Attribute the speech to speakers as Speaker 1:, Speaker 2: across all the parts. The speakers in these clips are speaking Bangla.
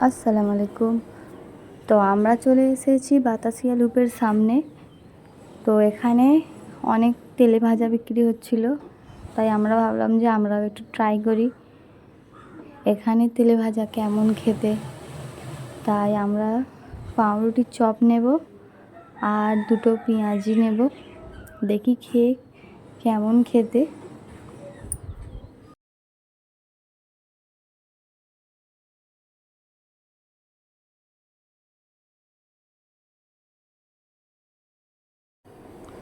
Speaker 1: আসসালামু আলাইকুম। তো আমরা চলে এসেছি বাতাসিয়া লুপের সামনে। তো এখানে অনেক তেলে ভাজা বিক্রি হচ্ছিল, তাই আমরা ভাবলাম যে আমরাও একটু ট্রাই করি এখানে তেলে ভাজা কেমন খেতে। তাই আমরা পাউরুটির চপ নেব আর দুটো পেঁয়াজি নেব, দেখি খেয়ে কেমন খেতে।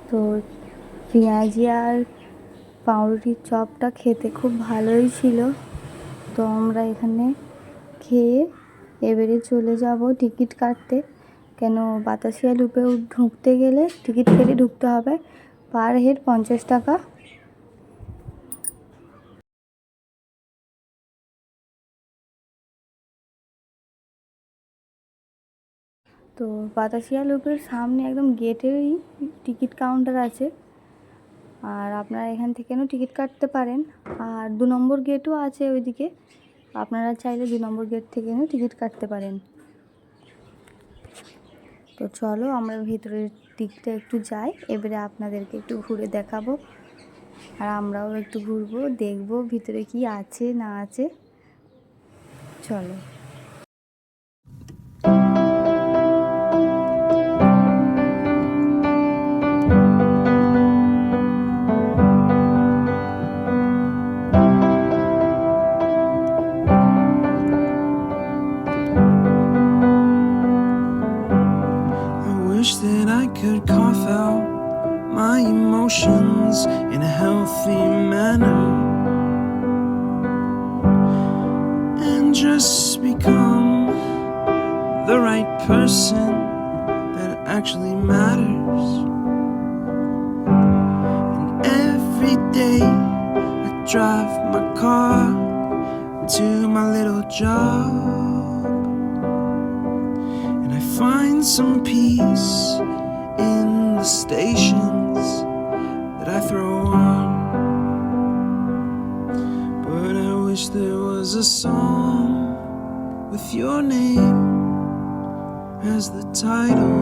Speaker 1: তো পেঁয়াজি আর পাউরুটির চপটা খেতে খুব ভালোই ছিল। তো আমরা এখানে খেয়ে এবারে চলে যাব টিকিট কাটতে, কেন বাতাসিয়া লুপে ঢুকতে গেলে টিকিট কেটে ঢুকতে হবে, পার হেড 50 টাকা। তো বাতাসিয়া লুপের সামনে একদম গেটেরই টিকিট কাউন্টার আছে, আর আপনারা এখান থেকেও টিকিট কাটতে পারেন। আর 2 নম্বর গেটও আছে ওইদিকে, আপনারা চাইলে 2 নম্বর গেট থেকেও টিকিট কাটতে পারেন। তো চলো আমরা ভিতরের দিকটা একটু যাই, এবারে আপনাদেরকে একটু ঘুরে দেখাবো আর আমরাও একটু ঘুরবো, দেখবো ভিতরে কি আছে না আছে। চলো।
Speaker 2: Wish that I could cough out my emotions in a healthy manner and just become the right person that actually matters. And every day I drive my car to my little job, find some peace in the stations that I throw on. But I wish there was a song with your name as the title.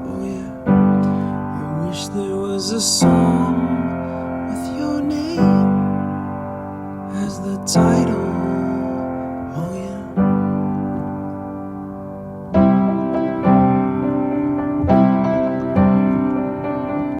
Speaker 2: Oh yeah, I wish there was a song